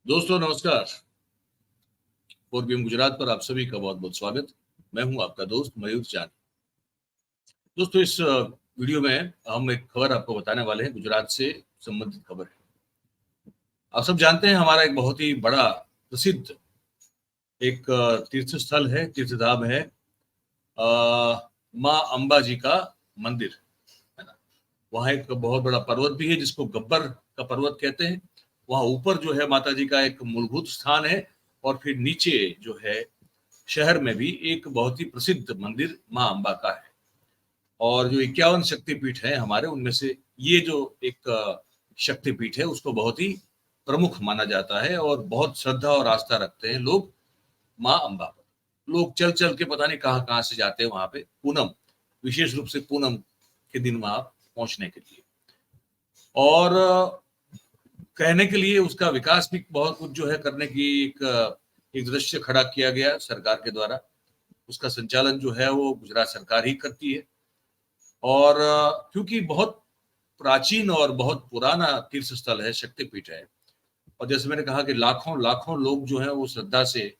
दोस्तों नमस्कार। 4PM गुजरात पर आप सभी का बहुत बहुत स्वागत। मैं हूं आपका दोस्त मयूर जानी। दोस्तों इस वीडियो में हम एक खबर आपको बताने वाले हैं, गुजरात से संबंधित खबर है। आप सब जानते हैं हमारा एक बहुत ही बड़ा प्रसिद्ध एक तीर्थ स्थल है, तीर्थधाम है, माँ अंबाजी का मंदिर है ना। वहाँ एक बहुत बड़ा पर्वत भी है जिसको गब्बर का पर्वत कहते हैं। वहाँ ऊपर जो है माता जी का एक मूलभूत स्थान है और फिर नीचे जो है शहर में भी एक बहुत ही प्रसिद्ध मंदिर माँ अंबा का है। और जो 51 शक्तिपीठ है हमारे, उनमें से ये जो एक शक्तिपीठ है उसको बहुत ही प्रमुख माना जाता है और बहुत श्रद्धा और आस्था रखते हैं लोग माँ अंबा पर। लोग चल चल के पता नहीं कहाँ कहाँ से जाते हैं वहां पे पूनम, विशेष रूप से पूनम के दिन वहां पहुंचने के लिए। और कहने के लिए उसका विकास भी बहुत कुछ जो है करने की एक दृश्य खड़ा किया गया सरकार के द्वारा। उसका संचालन जो है वो गुजरात सरकार ही करती है। और क्योंकि बहुत प्राचीन और बहुत पुराना तीर्थ स्थल है, शक्तिपीठ है, और जैसे मैंने कहा कि लाखों लाखों लोग जो है वो श्रद्धा से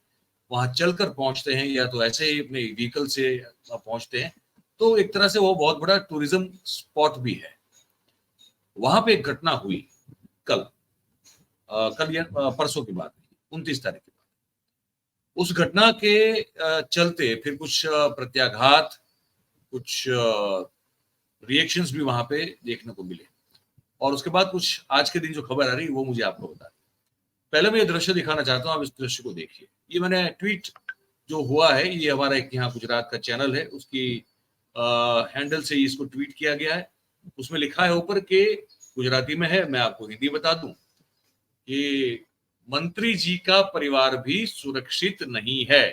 वहां चलकर पहुंचते हैं या तो ऐसे ही अपने व्हीकल से पहुंचते हैं। तो एक तरह से वो बहुत बड़ा टूरिज्म स्पॉट भी है। वहां पे एक घटना हुई कल, कल या परसों की बात, 29 तारीख की बात। उस घटना के चलते फिर कुछ प्रत्याघात, कुछ रिएक्शंस भी वहां पे देखने को मिले। और उसके बाद कुछ आज के दिन जो खबर आ रही वो मुझे आपको बता। पहले मैं ये दृश्य दिखाना चाहता हूँ, आप इस दृश्य को देखिए। ये मैंने ट्वीट जो हुआ है, ये हमारा एक यहाँ गुजरात का चैनल है उसकी हैंडल से इसको ट्वीट किया गया है। उसमें लिखा है ऊपर के, गुजराती में है, मैं आपको हिंदी बता दूं कि मंत्री जी का परिवार भी सुरक्षित नहीं है।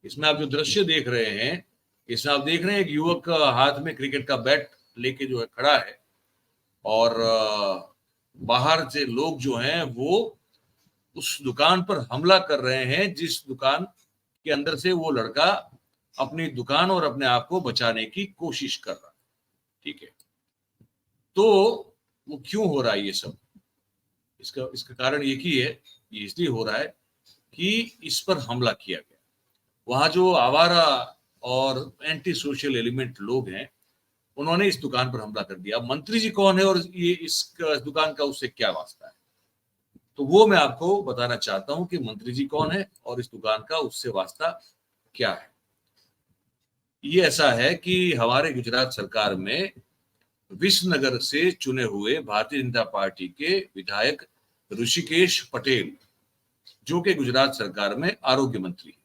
इसमें आप जो दृश्य देख रहे हैं, इसमें आप देख रहे हैं एक युवक हाथ में क्रिकेट का बैट लेके जो है खड़ा है और बाहर से लोग जो हैं वो उस दुकान पर हमला कर रहे हैं जिस दुकान के अंदर से वो लड़का अपनी दुकान और अपने आप को बचाने की कोशिश कर रहा है। ठीक है, तो वो क्यों हो रहा है ये सब? इसका इसका कारण एक ही है, ये इसलिए हो रहा है कि इस पर हमला किया गया। वहां जो आवारा और एंटी सोशल एलिमेंट लोग हैं, उन्होंने इस दुकान पर हमला कर दिया। मंत्री जी कौन है और ये इस दुकान का उससे क्या वास्ता है, तो वो मैं आपको बताना चाहता हूं कि मंत्री जी कौन है और इस दुकान का उससे वास्ता क्या है। ये ऐसा है कि हमारे गुजरात सरकार में विसनगर से चुने हुए भारतीय जनता पार्टी के विधायक ऋषिकेश पटेल, जो कि गुजरात सरकार में आरोग्य मंत्री है,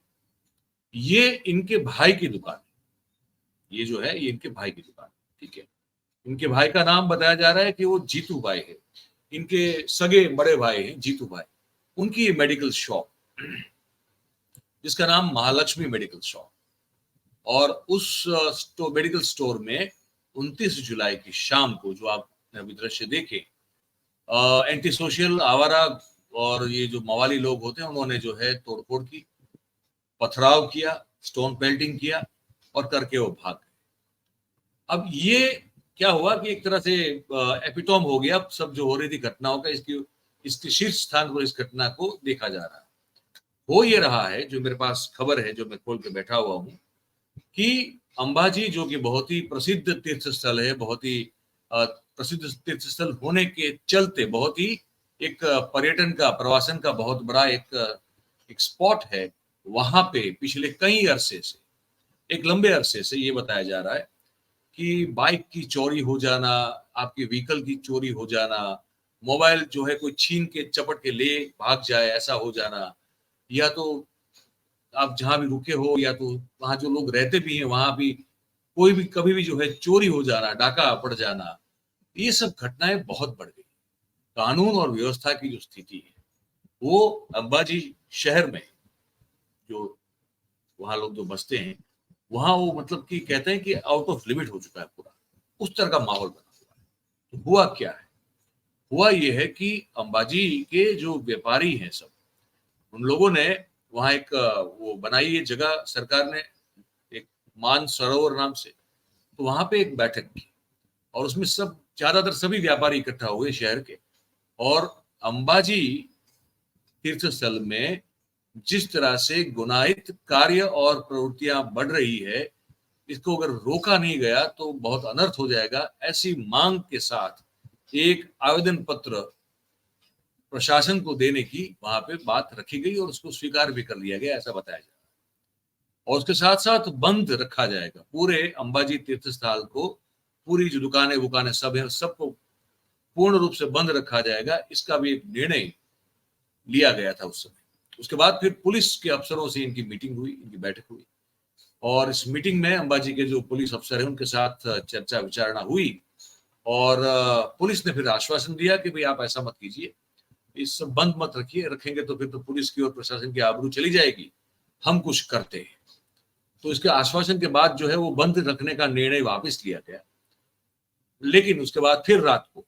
ये इनके भाई की दुकान है। ये जो है ये इनके भाई की दुकान है। ठीक है, इनके भाई का नाम बताया जा रहा है कि वो जीतू भाई है। इनके सगे बड़े भाई हैं जीतू भाई। उनकी मेडिकल शॉप जिसका नाम महालक्ष्मी मेडिकल शॉप, और उस मेडिकल स्टोर में 29 जुलाई की शाम को जो आप अभी दृश्य देखे, एंटी सोशल आवारा और ये जो मवाली लोग होते हैं उन्होंने जो है तोड़फोड़ की, पथराव किया, स्टोन पेल्टिंग किया और करके वो भाग गए। अब ये क्या हुआ कि एक तरह से एपिटोम हो गया सब जो हो रही थी घटनाओं का, इसके शीर्ष स्थान पर इस घटना को देखा जा रहा है। हो ये रहा है, जो मेरे पास खबर है, जो मैं खोल के बैठा हुआ हूँ, कि अंबाजी जो कि बहुत ही प्रसिद्ध तीर्थ स्थल है, बहुत ही प्रसिद्ध तीर्थ स्थल होने के चलते बहुत ही एक पर्यटन का, प्रवासन का बहुत बड़ा एक स्पॉट है। वहां पे पिछले कई अरसे से, एक लंबे अरसे से ये बताया जा रहा है कि बाइक की चोरी हो जाना, आपके व्हीकल की चोरी हो जाना, मोबाइल जो है कोई छीन के चपट के ले भाग जाए ऐसा हो जाना, या तो आप जहां भी रुके हो या तो वहां जो लोग रहते भी हैं वहां भी कोई भी कभी भी जो है चोरी हो जाना, डाका पड़ जाना, ये सब घटनाएं बहुत बढ़ गई। कानून और व्यवस्था की जो स्थिति है वो अंबाजी शहर में, जो वहां लोग जो बसते हैं वहां, वो मतलब कि कहते हैं कि आउट ऑफ लिमिट हो चुका है पूरा, उस तरह का माहौल बना हुआ है। तो हुआ क्या है? हुआ ये है कि अंबाजी के जो व्यापारी हैं सब, उन लोगों ने वहां एक वो बनाई है जगह सरकार ने, एक मान सरोवर नाम से। तो वहां पे एक बैठक की और उसमें सब, ज्यादातर सभी व्यापारी इकट्ठा हुए शहर के, और अंबाजी तीर्थ स्थल में जिस तरह से गुनाहित कार्य और प्रवृत्तियां बढ़ रही है, इसको अगर रोका नहीं गया तो बहुत अनर्थ हो जाएगा। ऐसी मांग के साथ एक आवेदन पत्र प्रशासन को देने की वहां पे बात रखी गई और उसको स्वीकार भी कर लिया गया, ऐसा बताया जा रहा है। और उसके साथ साथ बंद रखा जाएगा पूरे अंबाजी तीर्थ स्थल को, पूरी जो दुकानें वुकानें सब है सबको पूर्ण रूप से बंद रखा जाएगा। इसका भी एक निर्णय लिया गया था उस समय। उसके बाद फिर पुलिस के अफसरों से इनकी मीटिंग हुई, इनकी बैठक हुई, और इस मीटिंग में अंबाजी के जो पुलिस अफसर हैं उनके साथ चर्चा विचारणा हुई। और पुलिस ने फिर आश्वासन दिया कि भाई आप ऐसा मत कीजिए, इस सब बंद मत रखिए, रखेंगे तो फिर तो पुलिस की और प्रशासन की आबरू चली जाएगी, हम कुछ करते हैं। तो इसके आश्वासन के बाद जो है वो बंद रखने का निर्णय वापस लिया गया। लेकिन उसके बाद फिर रात को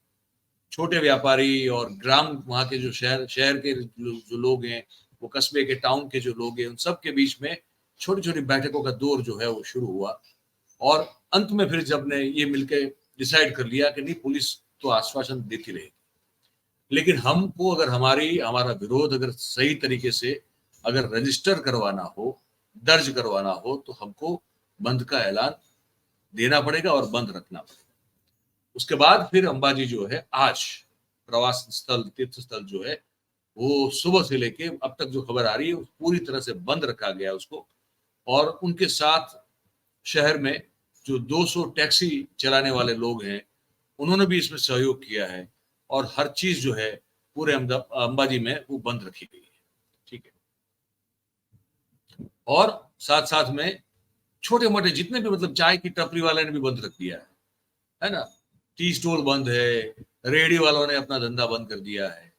छोटे व्यापारी और ग्राम, वहां के जो शहर के जो लोग हैं, वो कस्बे के टाउन के जो लोग हैं, उन सब के बीच में छोटी छोटी बैठकों का दौर जो है वो शुरू हुआ। और अंत में फिर जब ने ये मिलकर डिसाइड कर लिया कि नहीं, पुलिस तो आश्वासन देती रहेगी, लेकिन हमको अगर हमारा विरोध अगर सही तरीके से अगर रजिस्टर करवाना हो, दर्ज करवाना हो, तो हमको बंद का ऐलान देना पड़ेगा और बंद रखना पड़ेगा। उसके बाद फिर अंबाजी जो है आज प्रवास स्थल, तीर्थ स्थल जो है वो सुबह से लेके अब तक जो खबर आ रही है पूरी तरह से बंद रखा गया उसको। और उनके साथ शहर में जो 200 टैक्सी चलाने वाले लोग हैं, उन्होंने भी इसमें सहयोग किया है, और हर चीज जो है पूरे अंबाजी में वो बंद रखी गई है। ठीक है। और साथ साथ में छोटे मोटे जितने भी, मतलब चाय की टपरी वाले ने भी बंद रख दिया है ना, टी स्टॉल बंद है, रेहड़ी वालों ने अपना धंधा बंद कर दिया है,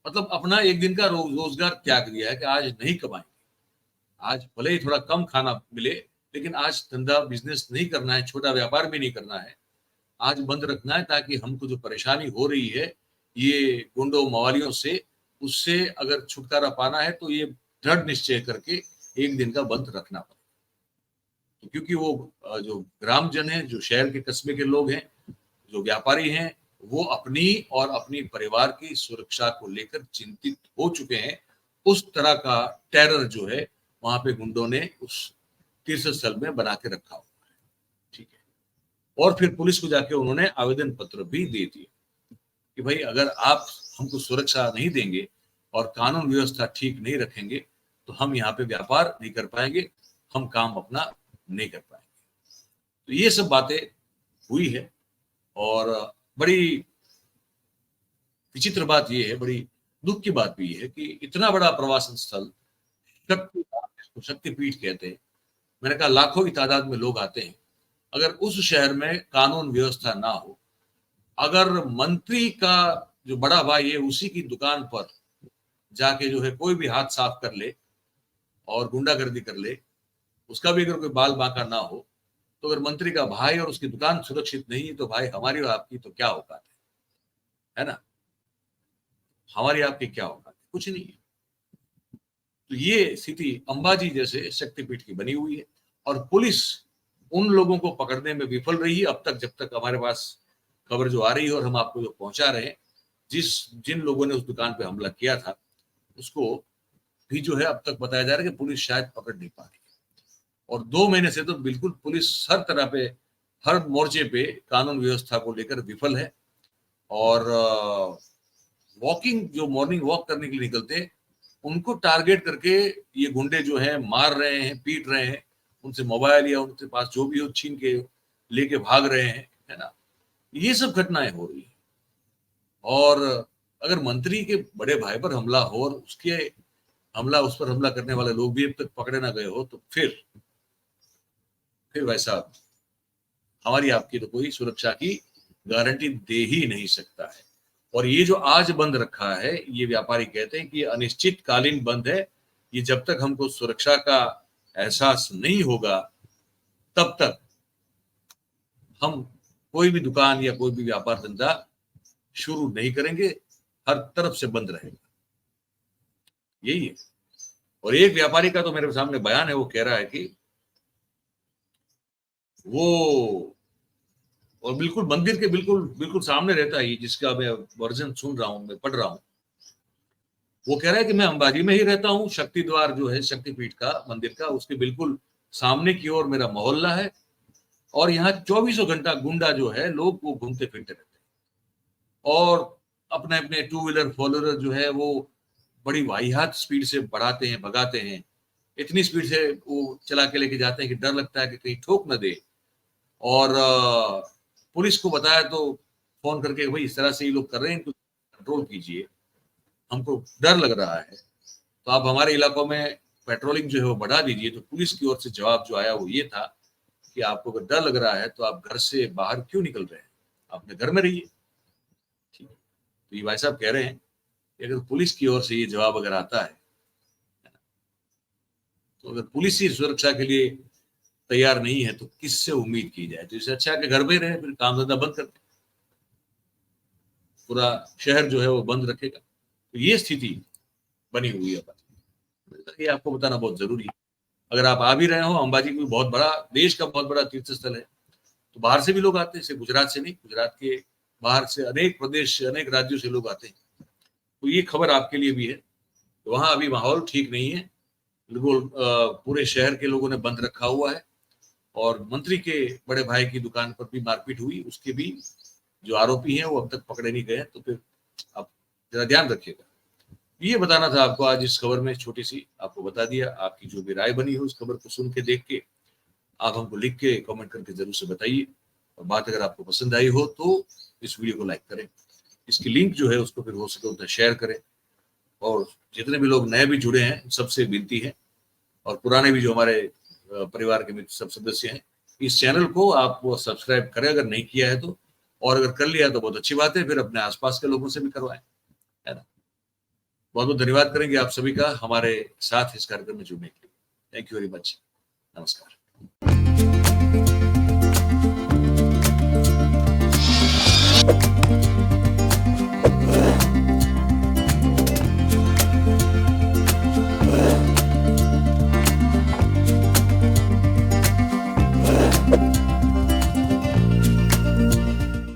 मतलब अपना एक दिन का रोजगार त्याग दिया है कि आज नहीं कमाएंगे, आज भले ही थोड़ा कम खाना मिले, लेकिन आज धंधा बिजनेस नहीं करना है, छोटा व्यापार भी नहीं करना है, आज बंद रखना है, ताकि हमको जो परेशानी हो रही है ये गुंडों मवालियों से, उससे अगर छुटकारा पाना है तो ये दृढ़ निश्चय करके एक दिन का बंद रखना पड़ेगा। तो क्योंकि वो जो ग्रामजन है, जो शहर के कस्बे के लोग हैं, जो व्यापारी हैं, वो अपनी और अपनी परिवार की सुरक्षा को लेकर चिंतित हो चुके हैं। उस तरह का टेरर जो है वहां पे गुंडों ने उस तीर्थ स्थल में बना के रखा हुआ है। ठीक है। और फिर पुलिस को जाके उन्होंने आवेदन पत्र भी दे दिए कि भाई अगर आप हमको सुरक्षा नहीं देंगे और कानून व्यवस्था ठीक नहीं रखेंगे तो हम यहाँ पे व्यापार नहीं कर पाएंगे, हम काम अपना नहीं कर पाएंगे। तो ये सब बातें हुई है। और बड़ी विचित्र बात यह है, बड़ी दुख की बात भी है कि इतना बड़ा प्रवासन स्थल, शक्तिपीठ कहते हैं, मैंने कहा लाखों की तादाद में लोग आते हैं, अगर उस शहर में कानून व्यवस्था ना हो, अगर मंत्री का जो बड़ा भाई है उसी की दुकान पर जाके जो है कोई भी हाथ साफ कर ले और गुंडागर्दी कर ले, उसका भी अगर कोई बाल बांका ना हो, तो अगर मंत्री का भाई और उसकी दुकान सुरक्षित नहीं है तो भाई हमारी और आपकी तो क्या औकात है ना, हमारी आपकी क्या औकात है, कुछ नहीं है। तो ये स्थिति अंबाजी जैसे शक्तिपीठ की बनी हुई है, और पुलिस उन लोगों को पकड़ने में विफल रही है अब तक, जब तक हमारे पास खबर जो आ रही है और हम आपको जो पहुंचा रहे हैं, जिन लोगों ने उस दुकान पे हमला किया था उसको भी जो है अब तक बताया जा रहा है कि पुलिस शायद पकड़ नहीं पा रही। और 2 महीने से तो बिल्कुल पुलिस हर तरह पे, हर मोर्चे पे कानून व्यवस्था को लेकर विफल है। और वॉकिंग, जो मॉर्निंग वॉक करने के लिए निकलते हैं, उनको टारगेट करके ये गुंडे जो है मार रहे हैं, पीट रहे हैं, उनसे मोबाइल या उनके पास जो भी हो छीन के लेके भाग रहे हैं, है ना, ये सब घटनाएं हो रही है। और अगर मंत्री के बड़े भाई पर हमला हो और उस पर हमला करने वाले लोग भी अब तक पकड़े ना गए हो, तो फिर वैसा हमारी आपकी तो कोई सुरक्षा की गारंटी दे ही नहीं सकता है। और ये जो आज बंद रखा है, ये व्यापारी कहते हैं कि अनिश्चितकालीन बंद है, ये जब तक हमको सुरक्षा का एहसास नहीं होगा तब तक हम कोई भी दुकान या कोई भी व्यापार धंधा शुरू नहीं करेंगे, हर तरफ से बंद रहेगा, यही है। और एक व्यापारी का तो मेरे सामने बयान है, वो कह रहा है कि वो, और बिल्कुल मंदिर के बिल्कुल बिल्कुल सामने रहता है, जिसका मैं वर्जन सुन रहा हूँ, मैं पढ़ रहा हूँ, वो कह रहा है कि मैं अंबाजी में ही रहता हूँ, शक्ति द्वार जो है शक्तिपीठ का मंदिर का, उसके बिल्कुल सामने की ओर मेरा मोहल्ला है, और यहाँ 24 घंटा गुंडा जो है लोग वो घूमते फिरते रहते हैं, और अपने अपने टू व्हीलर फोर व्हीलर जो है वो बड़ी वाहियात स्पीड से बढ़ाते हैं, भगाते हैं, इतनी स्पीड से वो चला के लेके जाते हैं कि डर लगता है कि कहीं ठोक न दे। और पुलिस को बताया तो फोन करके, भाई इस तरह से ये लोग कर रहे हैं, इनको कंट्रोल कीजिए, हमको डर लग रहा है, तो आप हमारे इलाकों में पेट्रोलिंग जो है वो बढ़ा दीजिए। तो पुलिस की ओर से जवाब जो आया वो ये था कि आपको अगर डर लग रहा है तो आप घर से बाहर क्यों निकल रहे हैं, अपने घर में रहिए। ठीक है, तो ये भाई साहब कह रहे हैं कि अगर पुलिस की ओर से ये जवाब अगर आता है, तो अगर पुलिस ही सुरक्षा के लिए तैयार नहीं है तो किससे उम्मीद की जाए। तो इससे अच्छा है कि घर में रहे, फिर काम धंधा बंद करते, पूरा शहर जो है वो बंद रखेगा। तो ये स्थिति बनी हुई है। ये आपको बताना बहुत जरूरी है। अगर आप आ भी रहे हो, अंबाजी कोई बहुत बड़ा, देश का बहुत बड़ा तीर्थ स्थल है, तो बाहर से भी लोग आते हैं, सिर्फ गुजरात से नहीं, गुजरात के बाहर से अनेक प्रदेश, अनेक राज्यों से लोग आते हैं। तो ये खबर आपके लिए भी है। तो वहां अभी माहौल ठीक नहीं है, बिल्कुल पूरे शहर के लोगों ने बंद रखा हुआ है, और मंत्री के बड़े भाई की दुकान पर भी मारपीट हुई, उसके भी जो आरोपी हैं वो अब तक पकड़े नहीं गए। तो फिर आप जरा ध्यान रखिएगा। ये बताना था आपको आज इस खबर में, छोटी सी आपको बता दिया। आपकी जो भी राय बनी हो इस खबर को सुन के, देख के, आप हमको लिख के कमेंट करके जरूर से बताइए। और बात अगर आपको पसंद आई हो तो इस वीडियो को लाइक करें, इसकी लिंक जो है उसको फिर हो सके उतना शेयर करें, और जितने भी लोग नए भी जुड़े हैं सबसे विनती है, और पुराने भी जो हमारे परिवार के मित्र सब सदस्य हैं, इस चैनल को आप वो सब्सक्राइब करें अगर नहीं किया है तो, और अगर कर लिया तो बहुत अच्छी बात है, फिर अपने आसपास के लोगों से भी करवाएं, है ना। बहुत बहुत धन्यवाद करेंगे आप सभी का हमारे साथ इस कार्यक्रम में जुड़ने के लिए। Thank you very much. नमस्कार।